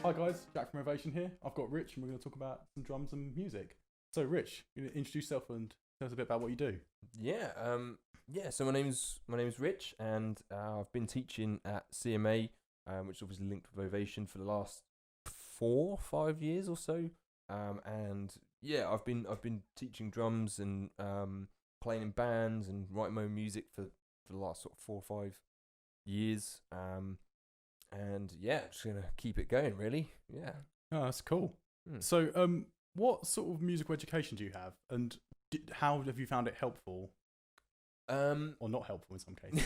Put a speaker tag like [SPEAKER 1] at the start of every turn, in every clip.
[SPEAKER 1] Hi guys, Jack from Ovation here. I've got Rich and we're going to talk about some drums and music. So Rich, you introduce yourself and tell us a bit about what you do.
[SPEAKER 2] So my name's Rich, and I've been teaching at CMA, which is obviously linked with Ovation for the last 4-5 years or so. I've been teaching drums and playing in bands and writing my own music for the last sort of 4 or 5 years. Just gonna keep it going, really. Yeah.
[SPEAKER 1] Oh, that's cool. So, what sort of musical education do you have, and how have you found it helpful, or not helpful in some cases?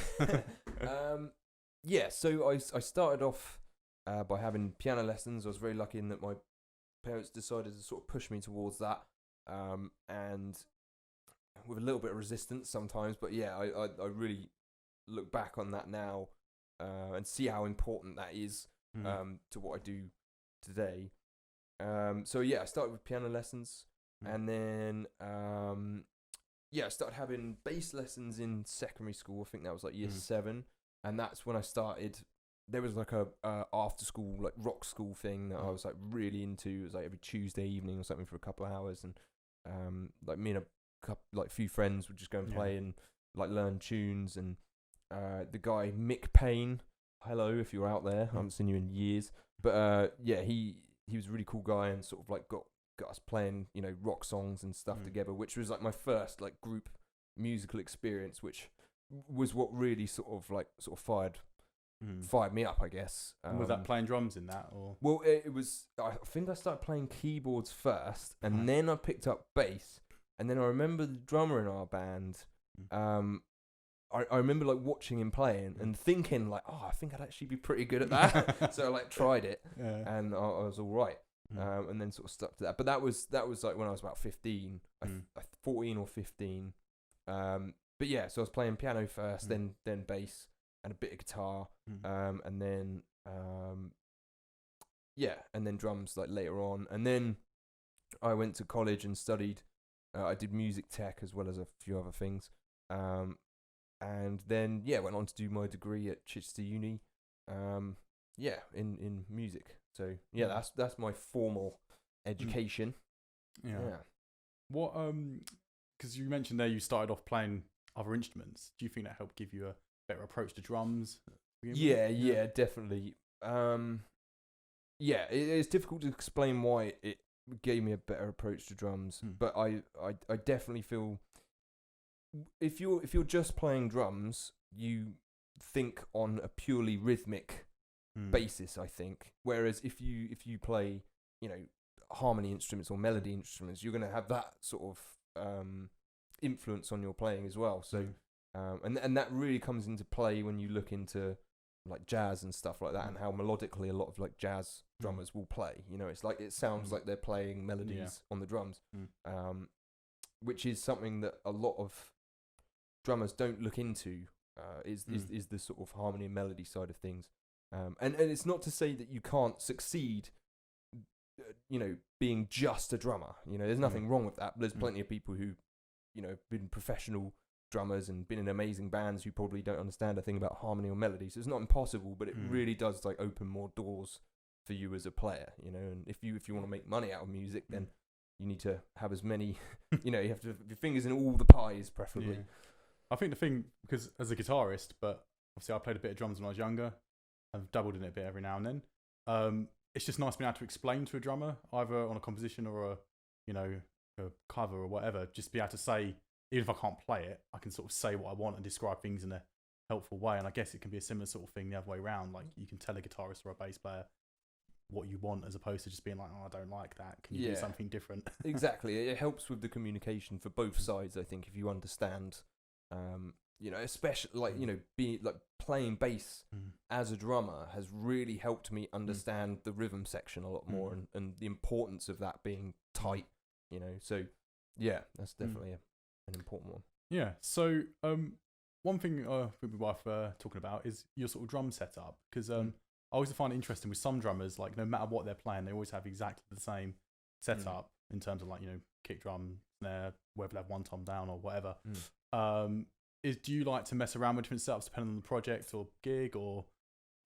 [SPEAKER 2] So I started off by having piano lessons. I was very lucky in that my parents decided to sort of push me towards that, and with a little bit of resistance sometimes. But yeah, I really look back on that now and see how important that is to what I do today. I started with piano lessons, and then I started having bass lessons in secondary school. I think that was like year 7, and that's when I started. There was like a after school like rock school thing that I was like really into. It was like every Tuesday evening or something for a couple of hours, and like me and a few friends would just go and play and like learn tunes. And the guy Mick Payne, hello if you're out there, I haven't seen you in years, but he was a really cool guy and sort of like got us playing, you know, rock songs and stuff together, which was like my first like group musical experience, which was what really sort of fired me up, I guess.
[SPEAKER 1] Was that playing drums in that, or?
[SPEAKER 2] Well, it was. I think I started playing keyboards first, and then I picked up bass, and then I remember the drummer in our band. I remember like watching him playing and thinking like, oh, I think I'd actually be pretty good at that. So I like tried it, and I was all right. And then sort of stuck to that. But that was like when I was about 15, 14 or 15. So I was playing piano first, then bass and a bit of guitar, and then drums like later on. And then I went to college and studied. I did music tech as well as a few other things. And then went on to do my degree at Chichester Uni. In music. So that's my formal education.
[SPEAKER 1] What because you mentioned there you started off playing other instruments. Do you think that helped give you a better approach to drums?
[SPEAKER 2] Definitely. It's difficult to explain why it gave me a better approach to drums, but I definitely feel if you're just playing drums, you think on a purely rhythmic basis, I think. Whereas if you play, you know, harmony instruments or melody instruments, you're going to have that sort of influence on your playing as well. So and that really comes into play when you look into like jazz and stuff like that, and how melodically a lot of like jazz drummers will play. You know, it's like it sounds like they're playing melodies on the drums, which is something that a lot of drummers don't look into. Is the sort of harmony and melody side of things. And it's not to say that you can't succeed, you know, being just a drummer. You know, there's nothing wrong with that. There's plenty of people who, you know, have been professional drummers and been in amazing bands who probably don't understand a thing about harmony or melody. So it's not impossible, but it really does like open more doors for you as a player, you know. And if you want to make money out of music, then you need to have as many, you know, you have to have your fingers in all the pies, preferably.
[SPEAKER 1] I think the thing, because as a guitarist, but obviously I played a bit of drums when I was younger. I've dabbled in it a bit every now and then. It's just nice being able to explain to a drummer, either on a composition or a cover or whatever, just be able to say, even if I can't play it, I can sort of say what I want and describe things in a helpful way. And I guess it can be a similar sort of thing the other way around. Like you can tell a guitarist or a bass player what you want, as opposed to just being like, oh, I don't like that. Can you do something different?
[SPEAKER 2] Exactly. It helps with the communication for both sides, I think, if you understand. You know, especially like, you know, being like playing bass as a drummer has really helped me understand the rhythm section a lot more, and the importance of that being tight, you know. So that's definitely an important one.
[SPEAKER 1] Yeah. So one thing I think we're worth talking about is your sort of drum setup, because I always find it interesting with some drummers, like no matter what they're playing, they always have exactly the same setup in terms of like, you know, kick drum, snare, whether they have one tom down or whatever. Do you like to mess around with different setups depending on the project or gig, or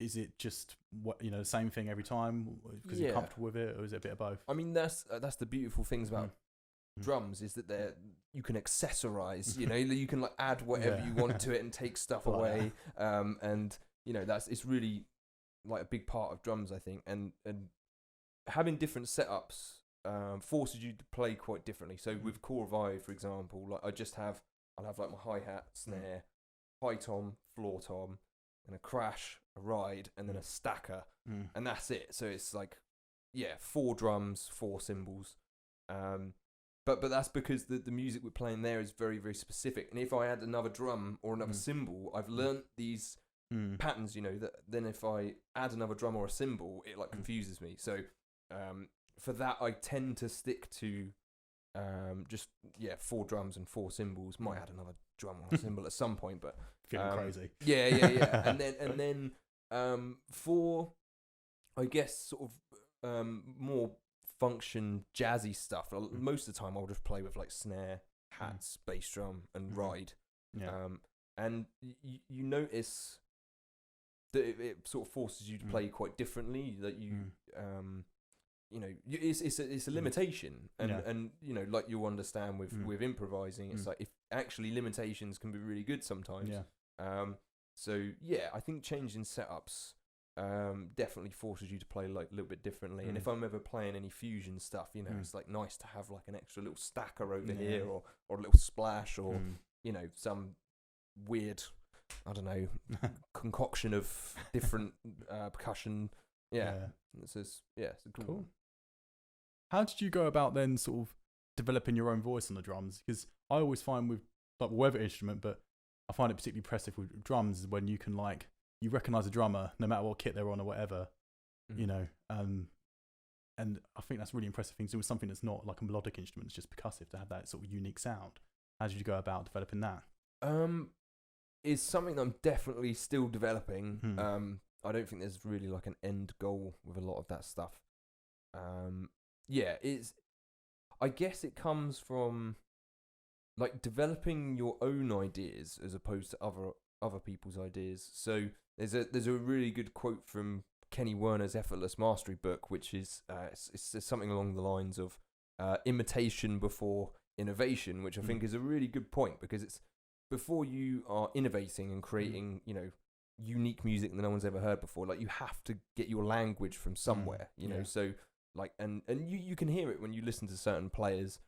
[SPEAKER 1] is it just the same thing every time because you're comfortable with it, or is it a bit of both?
[SPEAKER 2] I mean, that's the beautiful things about drums, is that you can accessorize. You can like add whatever you want to it and take stuff away. And it's really like a big part of drums, I think. And having different setups forces you to play quite differently. So with Core Vibe, for example, like I'll have like my hi-hat, snare, high tom, floor tom, and a crash, a ride, and then a stacker, and that's it. So it's like 4 drums, 4 cymbals. But that's because the music we're playing there is very, very specific. And if I add another drum or another cymbal, I've learnt these patterns, that then if I add another drum or a cymbal, it like confuses me. So for that, I tend to stick to just 4 drums and 4 cymbals. Might add another drum or a cymbal at some point, but
[SPEAKER 1] feeling crazy.
[SPEAKER 2] Yeah. and then for, I guess, sort of more function jazzy stuff. Most of the time, I'll just play with like snare, hats, bass drum, and ride. And you notice that it sort of forces you to play quite differently. That it's a limitation, and like you understand with improvising, it's like if actually limitations can be really good sometimes. So I think changing setups definitely forces you to play like a little bit differently. And if I'm ever playing any fusion stuff, it's like nice to have like an extra little stacker over here, or a little splash, or some weird, I don't know, concoction of different percussion. It's a cool one.
[SPEAKER 1] How did you go about then sort of developing your own voice on the drums? Because I always find with like whatever instrument, but I find it particularly impressive with drums when you can like, you recognise a drummer no matter what kit they're on or whatever, and I think that's a really impressive thing. So with something that's not like a melodic instrument, it's just percussive, to have that sort of unique sound. How did you go about developing that?
[SPEAKER 2] It's something that I'm definitely still developing. I don't think there's really like an end goal with a lot of that stuff. I guess it comes from like developing your own ideas as opposed to other people's ideas. So there's a really good quote from Kenny Werner's Effortless Mastery book, which is it's something along the lines of imitation before innovation, which I think is a really good point, because it's before you are innovating and creating unique music that no one's ever heard before, like you have to get your language from somewhere, so like and you can hear it when you listen to certain players.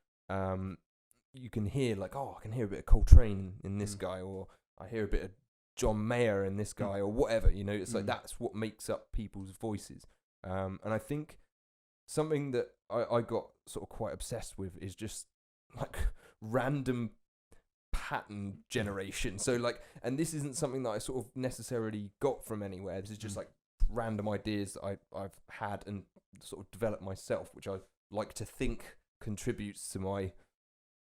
[SPEAKER 2] You can hear like, I can hear a bit of Coltrane in this guy, or I hear a bit of John Mayer in this guy, or whatever, it's like that's what makes up people's voices. And I think something that I got sort of quite obsessed with is just like random pattern generation. So like, and this isn't something that I sort of necessarily got from anywhere. This is just like random ideas that I've had and sort of developed myself, which I like to think contributes to my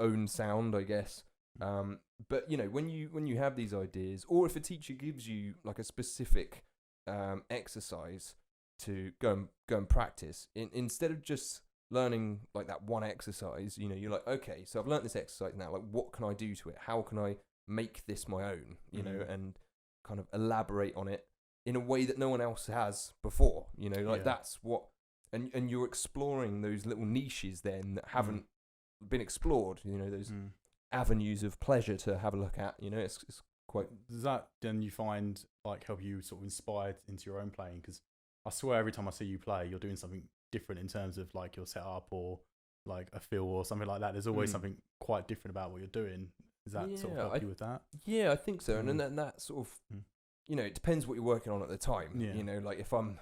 [SPEAKER 2] own sound, I guess. But when you have these ideas, or if a teacher gives you like a specific exercise to go and practice, instead of just learning like that one exercise, you're like, okay, so I've learned this exercise now, like what can I do to it? How can I make this my own? And kind of elaborate on it in a way that no one else has before. That's what, and you're exploring those little niches then that haven't been explored. Those avenues of pleasure to have a look at. It's quite.
[SPEAKER 1] Does that then you find like help you sort of inspired into your own playing? Because I swear every time I see you play, you're doing something different in terms of like your setup or like a feel or something like that. There's always something quite different about what you're doing. Does that sort of help you with that?
[SPEAKER 2] Yeah, I think so. And then that sort of, it depends what you're working on at the time. Like if I'm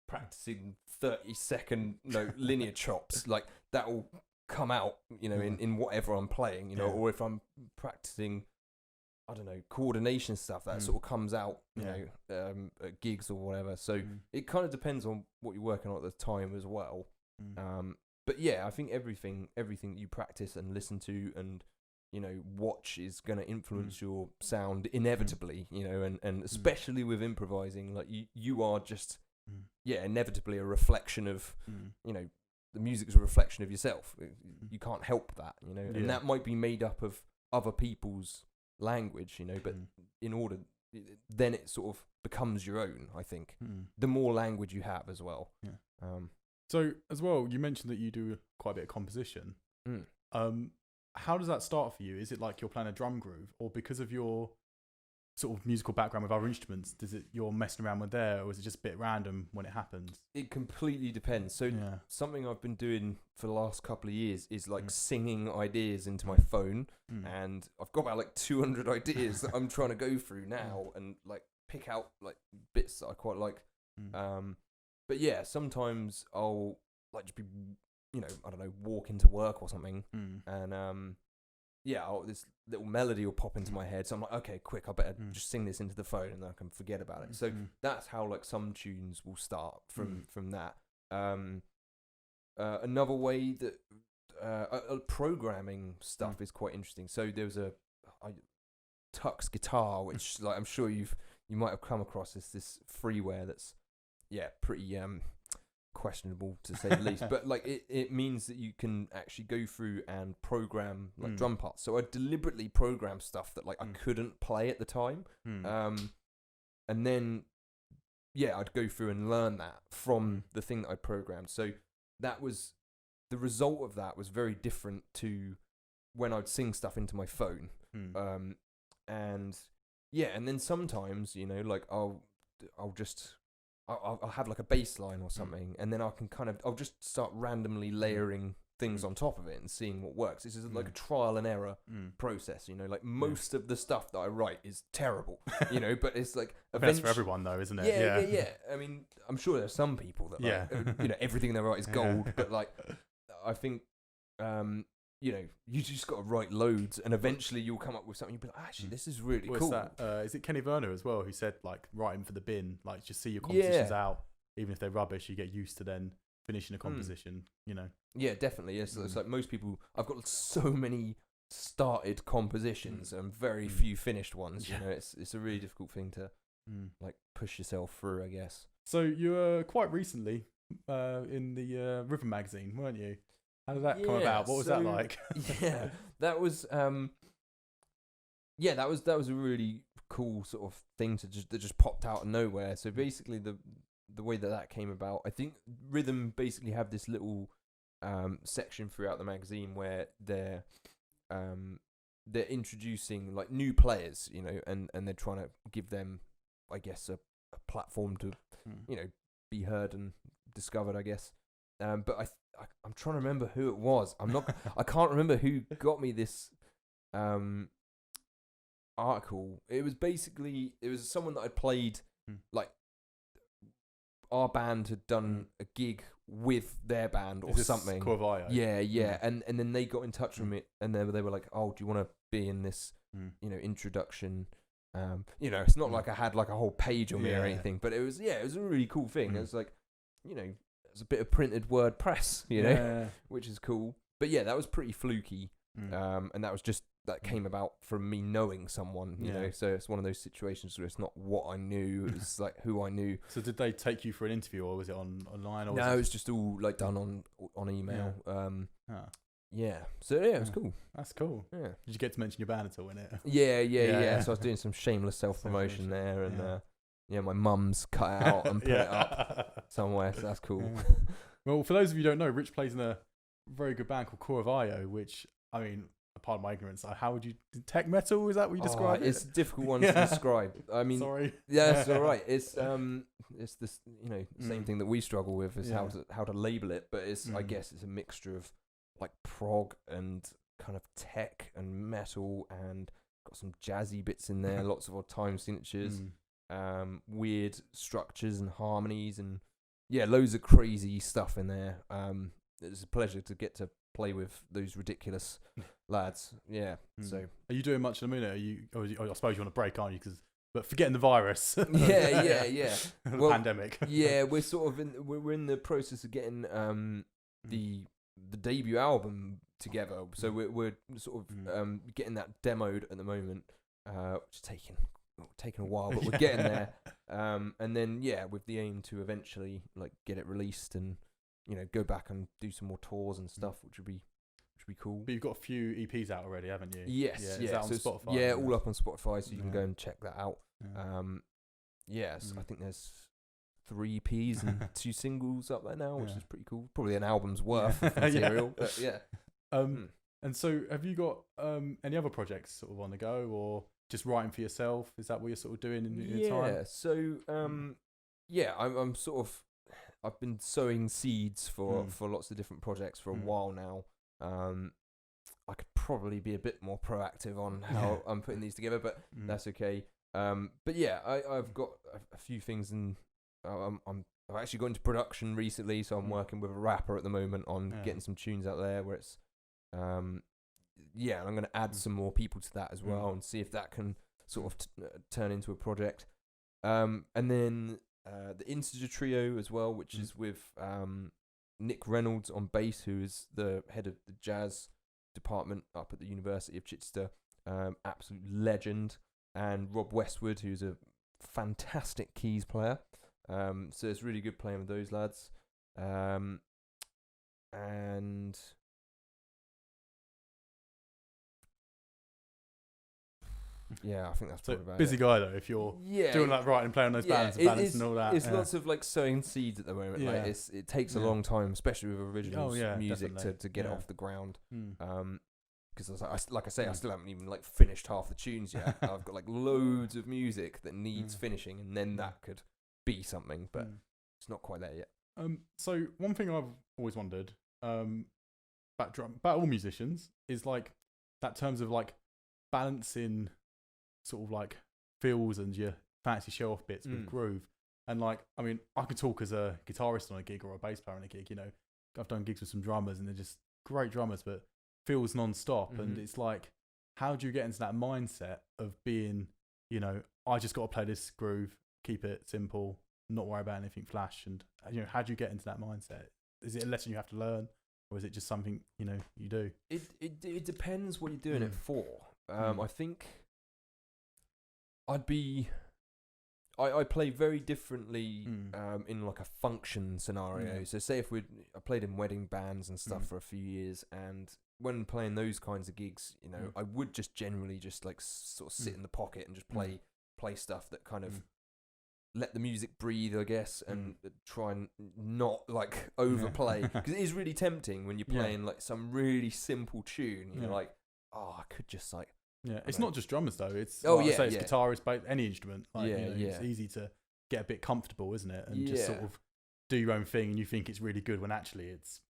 [SPEAKER 2] practicing 30-second linear chops, like that will come out, in whatever I'm playing, or if I'm practicing, I don't know, coordination stuff, that sort of comes out, at gigs or whatever. So it kind of depends on what you're working on at the time as well. But I think everything that you practice and listen to and, watch is going to influence your sound inevitably, and especially with improvising, like you are just, inevitably a reflection of, the music's a reflection of yourself. You can't help that, and that might be made up of other people's language, but in order then it sort of becomes your own. I think the more language you have as well.
[SPEAKER 1] Yeah. So as well, you mentioned that you do quite a bit of composition. How does that start for you? Is it like you're playing a drum groove, or because of your sort of musical background with other instruments, you're messing around with there, or is it just a bit random when it happens?
[SPEAKER 2] It completely depends. So something I've been doing for the last couple of years is like singing ideas into my phone, and I've got about like 200 ideas that I'm trying to go through now and like pick out like bits that I quite like. But yeah, sometimes I'll like just be, I don't know, walk into work or something, and this little melody will pop into my head. So I'm like, okay, quick, I better just sing this into the phone, and then I can forget about it. So that's how like some tunes will start from that. Another way that programming stuff is quite interesting. So there was a Tux guitar, which like I'm sure you might have come across this freeware that's pretty questionable to say the least, but like it means that you can actually go through and program like drum parts. So I deliberately programmed stuff that like I couldn't play at the time, and then I'd go through and learn that from the thing that I programmed. So that was the result of that was very different to when I'd sing stuff into my phone, and then sometimes like I'll have like a bass line or something, and then I'll just start randomly layering things on top of it and seeing what works. This is like a trial and error process, like most of the stuff that I write is terrible, but it's like
[SPEAKER 1] that's for everyone though, isn't it?
[SPEAKER 2] Yeah. I mean, I'm sure there's some people that like, everything they write is gold, but like I think you just got to write loads, and eventually you'll come up with something. You'll be like, actually, this is really cool.
[SPEAKER 1] Is it Kenny Werner as well, who said like writing for the bin, like just see your compositions out, even if they're rubbish, you get used to then finishing a composition.
[SPEAKER 2] Yeah, definitely. Yes, it's like most people. I've got so many started compositions and very few finished ones. It's a really difficult thing to like push yourself through, I guess.
[SPEAKER 1] So you were quite recently in the Rhythm magazine, weren't you? How did that come about? What was that like?
[SPEAKER 2] That was that was a really cool sort of thing that just popped out of nowhere. So basically the way that came about, I think Rhythm basically have this little section throughout the magazine where they're introducing like new players, and they're trying to give them, I guess, a platform to be heard and discovered, I guess. But I'm trying to remember who it was. I can't remember who got me this article. It was someone that I'd played, like our band had done a gig with their band or something.
[SPEAKER 1] Corvaio?
[SPEAKER 2] Yeah. And then they got in touch with me, and they were like, oh, do you want to be in this introduction? It's not like I had like a whole page on me or anything, but it was a really cool thing. It was like, it's a bit of printed WordPress, which is cool. But that was pretty fluky, and that came about from me knowing someone, So it's one of those situations where it's not what I knew; it's like who I knew.
[SPEAKER 1] So did they take you for an interview, or was it online? Or
[SPEAKER 2] no, it was just all like done on email. So it was cool.
[SPEAKER 1] That's cool. Yeah. Did you get to mention your band at all in it?
[SPEAKER 2] Yeah. So I was doing some shameless self-promotion there, and my mum's cut it out and put it up somewhere, so that's cool.
[SPEAKER 1] Yeah. Well, for those of you who don't know, Rich plays in a very good band called Corvaio, which, I mean, pardon my ignorance, how would you... Tech metal, is that what you describe it?
[SPEAKER 2] It's a difficult one to describe. I mean...
[SPEAKER 1] Sorry.
[SPEAKER 2] Yeah, it's all right. It's this, same thing that we struggle with is how to label it, but it's I guess it's a mixture of like prog and kind of tech and metal, and got some jazzy bits in there, lots of odd time signatures. Weird structures and harmonies, and loads of crazy stuff in there. It's a pleasure to get to play with those ridiculous lads. So
[SPEAKER 1] are you doing much in a minute? I suppose you're on a break, aren't you? But forgetting the virus.
[SPEAKER 2] The
[SPEAKER 1] pandemic.
[SPEAKER 2] We're sort of we're in the process of getting the debut album together. So we're sort of getting that demoed at the moment, which is taking a while, but we're getting there. And then with the aim to eventually like get it released and go back and do some more tours and stuff, which would be which would be cool.
[SPEAKER 1] But you've got a few EPs out already, haven't you?
[SPEAKER 2] Yes,
[SPEAKER 1] Is
[SPEAKER 2] yeah.
[SPEAKER 1] that on
[SPEAKER 2] So
[SPEAKER 1] Spotify?
[SPEAKER 2] yeah, all up on Spotify, so you can
[SPEAKER 1] Yeah.
[SPEAKER 2] go and check that out.
[SPEAKER 1] Yeah.
[SPEAKER 2] So I think there's 3 EPs and 2 singles up there now, which
[SPEAKER 1] Yeah.
[SPEAKER 2] is pretty cool. Probably an album's worth of material. But yeah.
[SPEAKER 1] And so have you got any other projects sort of on the go, or just writing for yourself? Is that what you're sort of doing in your time?
[SPEAKER 2] Yeah. So I'm sort of, I've been sowing seeds for lots of different projects for a while now. I could probably be a bit more proactive on how I'm putting these together, but that's okay. But yeah, I've got a few things, and I've actually got into production recently, so I'm working with a rapper at the moment on getting some tunes out there where it's and I'm going to add some more people to that as well, and see if that can sort of turn into a project. And then the Integer Trio as well, which is with Nick Reynolds on bass, who is the head of the jazz department up at the University of Chichester, absolute legend, and Rob Westwood, who's a fantastic keys player. So it's really good playing with those lads. And yeah, I think that's
[SPEAKER 1] So
[SPEAKER 2] probably about
[SPEAKER 1] busy
[SPEAKER 2] it.
[SPEAKER 1] guy though, if you're doing that right and playing on those bands and balance and all that.
[SPEAKER 2] It's lots of like sowing seeds at the moment.
[SPEAKER 1] Yeah.
[SPEAKER 2] Like it takes a long time, especially with original music,
[SPEAKER 1] definitely.
[SPEAKER 2] to get it off the ground. Because like I say, I still haven't even like finished half the tunes yet. I've got like loads of music that needs finishing, and then that could be something, but it's not quite there yet.
[SPEAKER 1] So one thing I've always wondered about all musicians is like that terms of like balancing sort of like feels and your fancy show off bits with groove. And like, I mean, I could talk as a guitarist on a gig or a bass player on a gig, you know. I've done gigs with some drummers and they're just great drummers, but feels non-stop. And it's like, how do you get into that mindset of being, you know, I just got to play this groove, keep it simple, not worry about anything flash? And, you know, how do you get into that mindset? Is it a lesson you have to learn, or is it just something, you know, you do?
[SPEAKER 2] It depends what you're doing it for. I think I play very differently in like a function scenario. So say if I played in wedding bands and stuff for a few years, and when playing those kinds of gigs, you know, I would just generally just like sort of sit in the pocket and just play stuff that kind of let the music breathe, I guess, and try and not like overplay, because it is really tempting when you're playing like some really simple tune. You're like, oh, I could just like.
[SPEAKER 1] Yeah, it's not just drummers though. It's it's guitarists, but any instrument. Like, you know, it's easy to get a bit comfortable, isn't it? And just sort of do your own thing, and you think it's really good when actually it's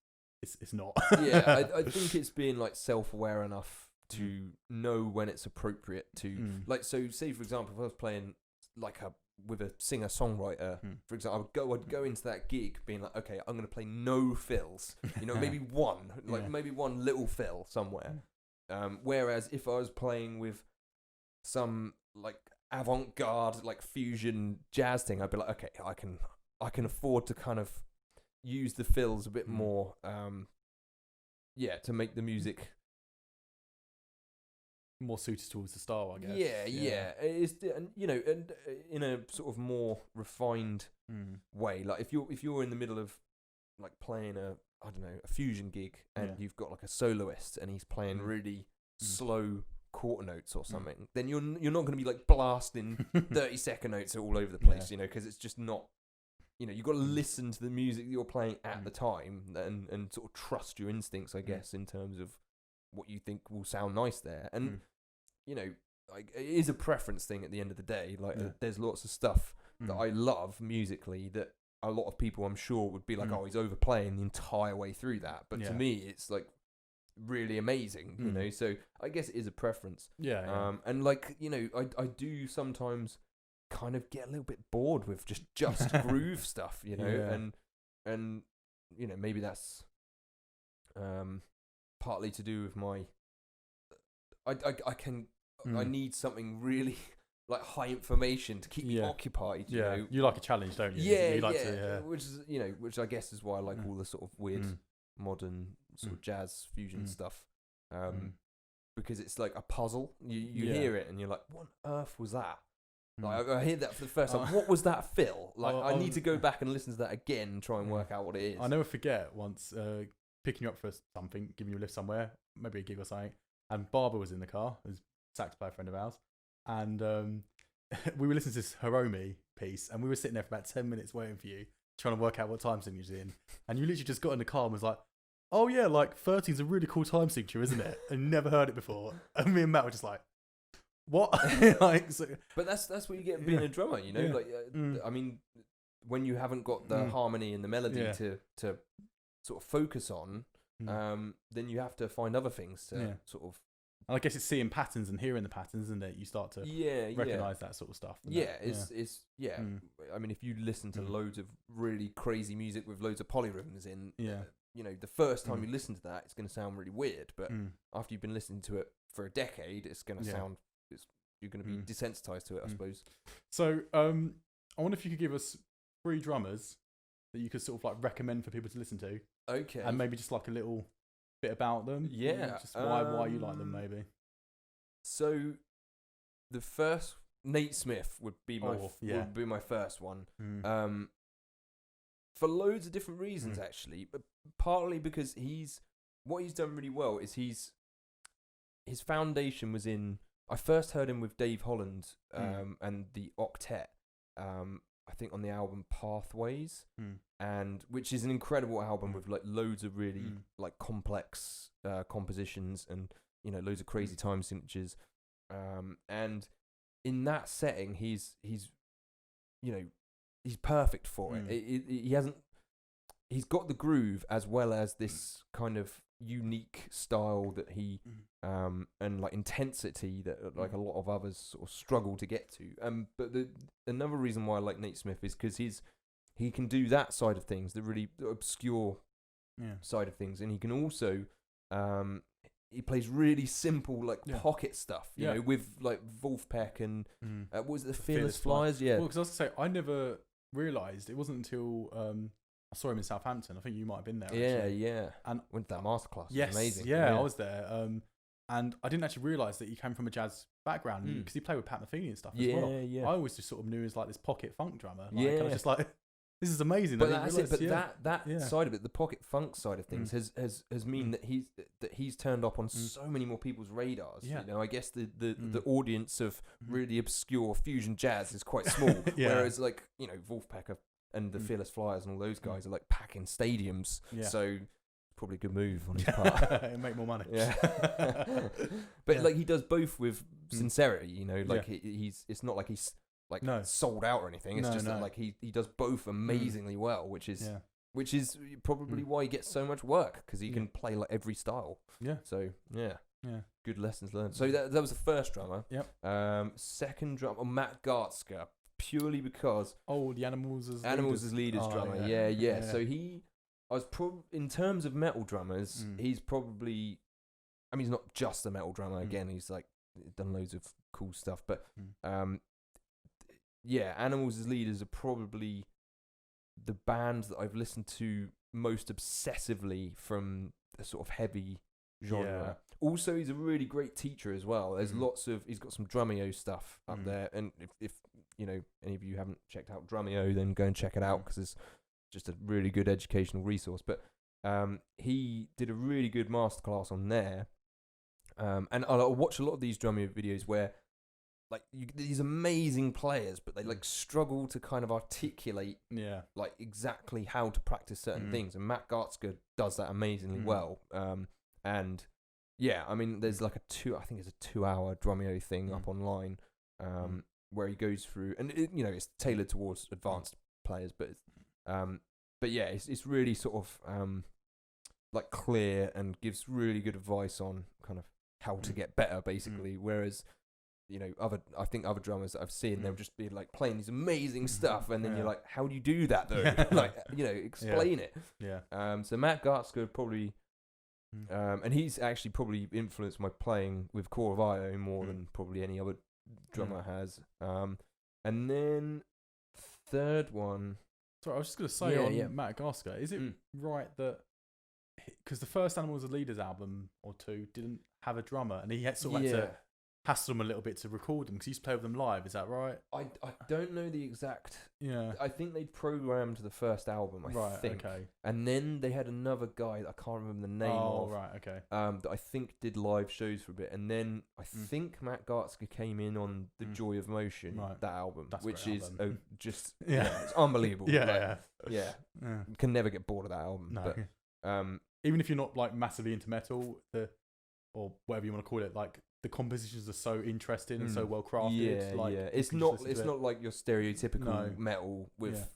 [SPEAKER 1] not.
[SPEAKER 2] I think it's being like self-aware enough to know when it's appropriate to like. So, say for example, if I was playing like with a singer-songwriter, for example, I'd go into that gig being like, okay, I'm going to play no fills. You know, maybe maybe one little fill somewhere. Whereas if I was playing with some like avant-garde like fusion jazz thing, I'd be like, okay, I can afford to kind of use the fills a bit more, to make the music
[SPEAKER 1] more suited towards the style, I guess.
[SPEAKER 2] It's, and you know, and in a sort of more refined way. Like if you're in the middle of like playing a fusion gig, and you've got like a soloist and he's playing really slow quarter notes or something, then you're not going to be like blasting 30-second notes all over the place, you know, because it's just not, you know, you've got to listen to the music that you're playing at the time and sort of trust your instincts, I guess, in terms of what you think will sound nice there. And you know, like, it is a preference thing at the end of the day. Like there's lots of stuff that I love musically that a lot of people, I'm sure, would be like, oh, he's overplaying the entire way through that. But to me, it's like really amazing, you know. So I guess it is a preference. And like, you know, I do sometimes kind of get a little bit bored with just groove stuff, you know. And you know, maybe that's partly to do with my I need something really like high information to keep me occupied. You know?
[SPEAKER 1] You like a challenge, don't you?
[SPEAKER 2] Yeah,
[SPEAKER 1] you like to,
[SPEAKER 2] which is, you know, which I guess is why I like all the sort of weird modern sort of jazz fusion stuff, because it's like a puzzle. You hear it and you're like, what on earth was that? Like, I hear that for the first time. What was that fill? Like, I need to go back and listen to that again and try and work out what it is.
[SPEAKER 1] I'll never forget once picking you up for something, giving you a lift somewhere, maybe a gig or something. And Barbara was in the car, who's a sax player friend of ours, and we were listening to this Hiromi piece, and we were sitting there for about 10 minutes waiting for you, trying to work out what time signature you're in. And you literally just got in the car and was like, "Oh yeah, like 13's a really cool time signature, isn't it?" And never heard it before. And me and Matt were just like, "What?" Like, so,
[SPEAKER 2] but that's what you get being a drummer, you know.
[SPEAKER 1] Yeah.
[SPEAKER 2] Like, I mean, when you haven't got the harmony and the melody to sort of focus on, then you have to find other things to sort of.
[SPEAKER 1] And I guess it's seeing patterns and hearing the patterns, isn't it? You start to recognize that sort of stuff.
[SPEAKER 2] I mean, if you listen to loads of really crazy music with loads of polyrhythms in, you know, the first time you listen to that, it's going to sound really weird. But after you've been listening to it for a decade, it's going to sound. You're going to be desensitized to it, I suppose.
[SPEAKER 1] So, I wonder if you could give us 3 drummers that you could sort of like recommend for people to listen to.
[SPEAKER 2] Okay.
[SPEAKER 1] And maybe just like a little bit about them.
[SPEAKER 2] Yeah.
[SPEAKER 1] Just why you like them, maybe.
[SPEAKER 2] So, the first Nate Smith would be my first one. For loads of different reasons, actually, but partly because what he's done really well is his foundation was in. I first heard him with Dave Holland and the Octet. I think on the album Pathways, and which is an incredible album with like loads of really like complex compositions and, you know, loads of crazy time signatures. And in that setting, he's you know, he's perfect for it. He's got the groove as well as this kind of unique style that he and like intensity that like a lot of others sort of struggle to get to. But another reason why I like Nate Smith is because he can do that side of things, the really obscure side of things, and he can also he plays really simple like pocket stuff, you know, with like Wolfpack and what was it, the Fearless Flyers? Yeah.
[SPEAKER 1] Well, because I was going to say, I never realised, it wasn't until I saw him in Southampton. I think you might have been there. Actually.
[SPEAKER 2] Yeah.
[SPEAKER 1] And
[SPEAKER 2] went to that masterclass.
[SPEAKER 1] Yes,
[SPEAKER 2] it was amazing.
[SPEAKER 1] Yeah, I was there. And I didn't actually realise that he came from a jazz background because he played with Pat Metheny and stuff as well.
[SPEAKER 2] Yeah.
[SPEAKER 1] I always just sort of knew as like this pocket funk drummer. Like, I was just like, this is amazing.
[SPEAKER 2] But that's it. But that side of it, the pocket funk side of things, has mean that he's turned up on so many more people's radars.
[SPEAKER 1] Yeah.
[SPEAKER 2] You know, I guess the audience of really obscure fusion jazz is quite small. Whereas like, you know, Wolfpack and the Fearless Flyers and all those guys are like packing stadiums. Yeah. So probably a good move on his part.
[SPEAKER 1] Make more money.
[SPEAKER 2] Yeah. But like he does both with sincerity, you know, like it's not like he's like sold out or anything. It's just that like he does both amazingly well, which is probably why he gets so much work, because he can play like every style. Yeah. So good lessons learned. So that was the first drummer.
[SPEAKER 1] Yep.
[SPEAKER 2] Second drummer, Matt Gartzker, purely because
[SPEAKER 1] the Animals
[SPEAKER 2] as Leaders drummer. Yeah. So I was in terms of metal drummers, he's probably, I mean, he's not just a metal drummer. Again, he's like done loads of cool stuff, but Animals as Leaders are probably the bands that I've listened to most obsessively from the sort of heavy genre. Also, he's a really great teacher as well. There's he's got some Drumeo stuff up there, and if you know, any of you haven't checked out Drumeo, then go and check it out, because it's just a really good educational resource. But he did a really good masterclass on there, and I watch a lot of these Drumeo videos where like these amazing players, but they like struggle to kind of articulate like exactly how to practice certain things, and Matt Gartzker does that amazingly well. And I mean, there's like I think it's a 2-hour Drumeo thing up online, where he goes through, and it's tailored towards advanced players, but it's really sort of like clear and gives really good advice on kind of how to get better, basically. Whereas, you know, I think other drummers that I've seen, they'll just be like playing these amazing stuff, and then you're like, how do you do that though? Like, you know, explain it. Yeah. So Matt Gartzker probably, and he's actually probably influenced my playing with Core of Io more than probably any other drummer has. And then third one.
[SPEAKER 1] Sorry, I was just going to say on Matt Gartzker, is it right that, because the first Animals as Leaders album or two didn't have a drummer, and he had to hassle them a little bit to record them because you used to play with them live. Is that right?
[SPEAKER 2] I don't know the exact.
[SPEAKER 1] Yeah.
[SPEAKER 2] I think they'd programmed the first album. I think.
[SPEAKER 1] Okay.
[SPEAKER 2] And then they had another guy that I can't remember the name of.
[SPEAKER 1] Right. Okay.
[SPEAKER 2] That I think did live shows for a bit, and then I think Matt Gartzke came in on The Joy of Motion, that album,
[SPEAKER 1] That's
[SPEAKER 2] which
[SPEAKER 1] great
[SPEAKER 2] is
[SPEAKER 1] album.
[SPEAKER 2] just it's unbelievable.
[SPEAKER 1] Yeah.
[SPEAKER 2] Can never get bored of that album.
[SPEAKER 1] No.
[SPEAKER 2] But
[SPEAKER 1] even if you're not like massively into metal, or whatever you want to call it, like the compositions are so interesting and so well crafted.
[SPEAKER 2] It's not like your stereotypical metal with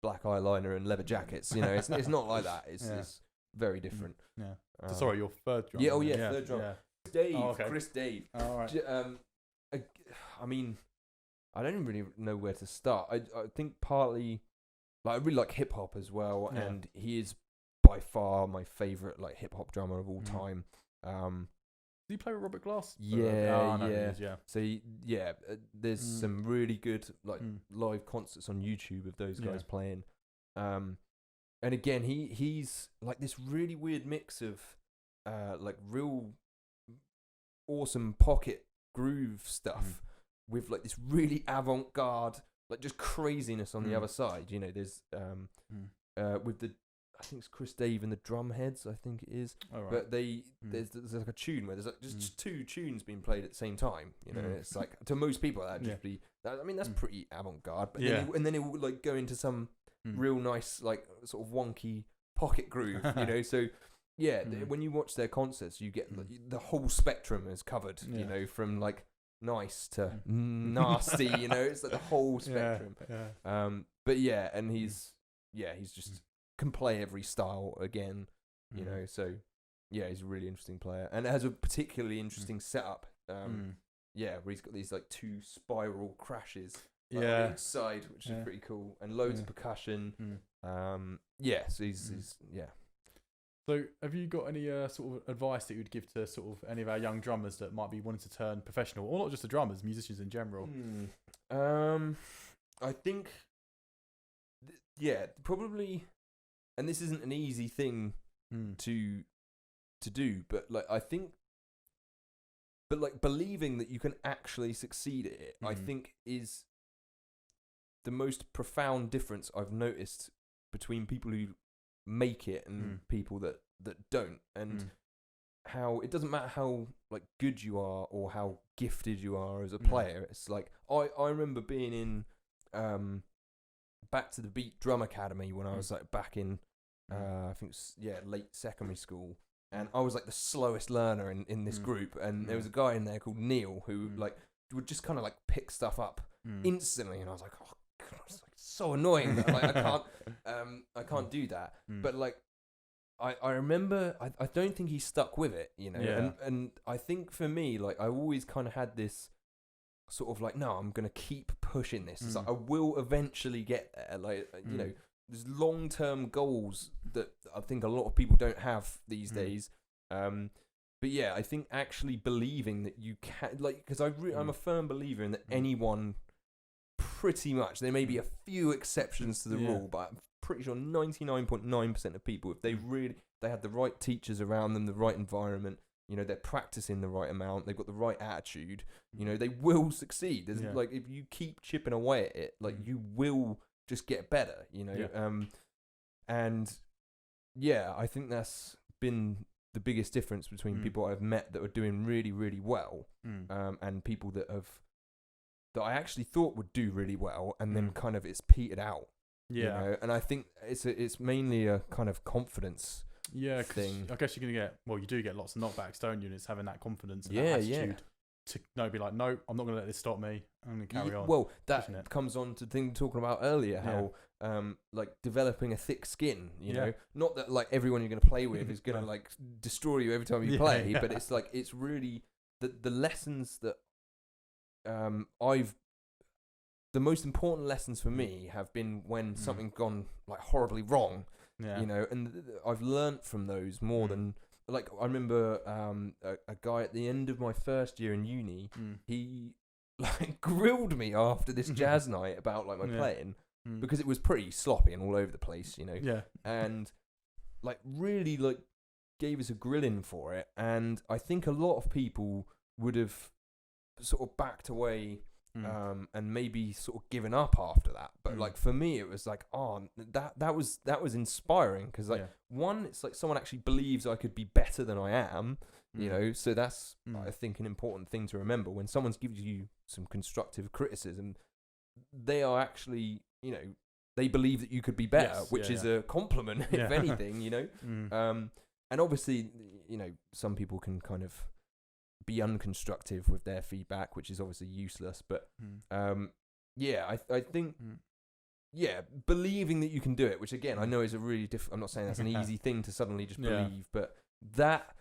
[SPEAKER 2] black eyeliner and leather jackets. It's not like that. It's very different.
[SPEAKER 1] Yeah. So sorry, your third drum.
[SPEAKER 2] Third drum.
[SPEAKER 1] Yeah.
[SPEAKER 2] Chris Dave.
[SPEAKER 1] All right.
[SPEAKER 2] I mean, I don't really know where to start. I think partly, like, I really like hip hop as well, and he is by far my favorite like hip hop drummer of all time.
[SPEAKER 1] Did you play with Robert Glass?
[SPEAKER 2] Yeah. So there's some really good like live concerts on YouTube of those guys playing. And again, he's like this really weird mix of like real awesome pocket groove stuff with like this really avant-garde, like just craziness on the other side. There's with the, I think it's Chris Dave and the Drumheads, I think it is. Right. But there's like a tune where there's like just two tunes being played at the same time. It's like, to most people that'd just be, I mean, that's pretty avant-garde. But then it will like go into some real nice like sort of wonky pocket groove. So when you watch their concerts, you get the whole spectrum is covered. From like nice to nasty. It's like the whole spectrum. But and he's just can play every style again, so he's a really interesting player and has a particularly interesting setup, where he's got these like two spiral crashes on each side, which is pretty cool, and loads of percussion. So he's
[SPEAKER 1] So have you got any sort of advice that you would give to sort of any of our young drummers that might be wanting to turn professional, or not just the drummers, musicians in general?
[SPEAKER 2] I think probably. And this isn't an easy thing to do, but like I think, but like believing that you can actually succeed at it, I think is the most profound difference I've noticed between people who make it and people that don't, and how it doesn't matter how like good you are or how gifted you are as a player. It's like I remember being in Back to the Beat Drum Academy when I was like back in I think late secondary school, and I was like the slowest learner in this group, and there was a guy in there called Neil who like would just kind of like pick stuff up instantly, and I was like, oh God, it's like so annoying that, like I can't do that. But like I remember I don't think he stuck with it, and I think for me, like I always kind of had this sort of like, no, I'm gonna keep pushing this. It's like I will eventually get there. Like there's long-term goals that I think a lot of people don't have these days. But I think actually believing that you can, like, because I'm a firm believer in that anyone, pretty much, there may be a few exceptions to the rule, but I'm pretty sure 99.9% of people, if they had the right teachers around them, the right environment, they're practicing the right amount, they've got the right attitude, they will succeed. There's like, if you keep chipping away at it, like you will just get better, and I think that's been the biggest difference between people I've met that are doing really, really well, and people that I actually thought would do really well, and then kind of it's petered out. And I think it's mainly a kind of confidence thing.
[SPEAKER 1] I guess you're gonna you do get lots of knockbacks, don't you? And it's having that confidence and that attitude to be like, no, I'm not gonna let this stop me. I'm gonna carry on.
[SPEAKER 2] Well, that comes on to the thing talking about earlier, how like developing a thick skin. Not that like everyone you're gonna play with is gonna like destroy you every time you play, but it's like it's really the lessons that the most important lessons for me have been when something's gone like horribly wrong. And I've learnt from those more than, like, I remember a guy at the end of my first year in uni, he like grilled me after this jazz night about like my playing, because it was pretty sloppy and all over the place, and like really like gave us a grilling for it. And I think a lot of people would have sort of backed away. And maybe sort of given up after that, but like for me, it was like, oh, that was inspiring because like one, it's like someone actually believes I could be better than I am, you know. So that's I think an important thing to remember when someone's gives you some constructive criticism. They are actually, you know, they believe that you could be better, which is a compliment, if anything, you know. And obviously, you know, some people can kind of be unconstructive with their feedback, which is obviously useless, but I think believing that you can do it, which again I know is a really I'm not saying that's an easy thing to suddenly just believe, but that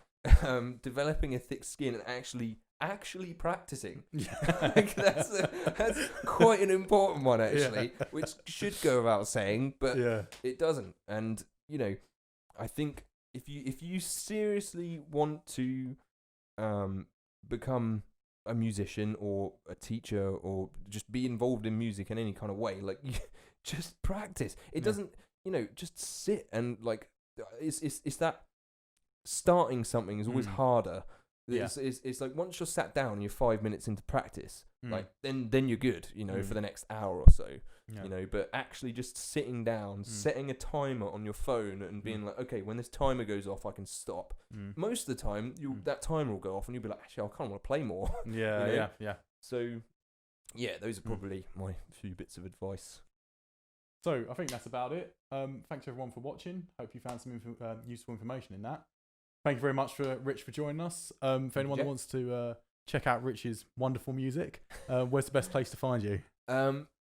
[SPEAKER 2] developing a thick skin and actually practicing, like that's quite an important one actually, which should go without saying, but it doesn't. And you know, I think if you seriously want to become a musician or a teacher or just be involved in music in any kind of way, like just practice. It doesn't, you know, just sit and like it's that starting something is always harder. It's like once you're sat down, you're 5 minutes into practice, like then you're good, you know, for the next hour or so. You know, but actually just sitting down, setting a timer on your phone and being like, okay, when this timer goes off, I can stop. Most of the time, that timer will go off and you'll be like, actually, I kind of want to play more. You know? So, those are probably my few bits of advice.
[SPEAKER 1] So, I think that's about it. Thanks everyone for watching. Hope you found some useful information in that. Thank you very much for Rich for joining us. For anyone that wants to check out Rich's wonderful music, where's the best place to find you?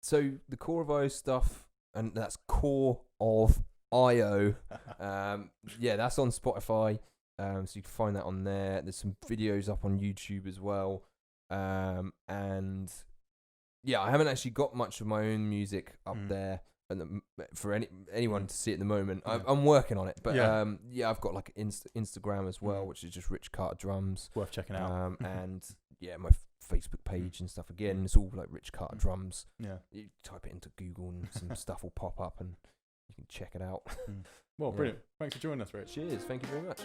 [SPEAKER 2] So the Core of IO stuff, and that's Core of IO. That's on Spotify. So you can find that on there. There's some videos up on YouTube as well. And I haven't actually got much of my own music up there for anyone to see at the moment. I'm working on it, but I've got like Instagram as well, which is just Rich Carter Drums.
[SPEAKER 1] Worth checking out.
[SPEAKER 2] And my Facebook page and stuff again. It's all like Rich Carter Drums. You type it into Google and some stuff will pop up and you can check it out.
[SPEAKER 1] Well, brilliant. Thanks for joining us, Rich.
[SPEAKER 2] Cheers. Thank you very much.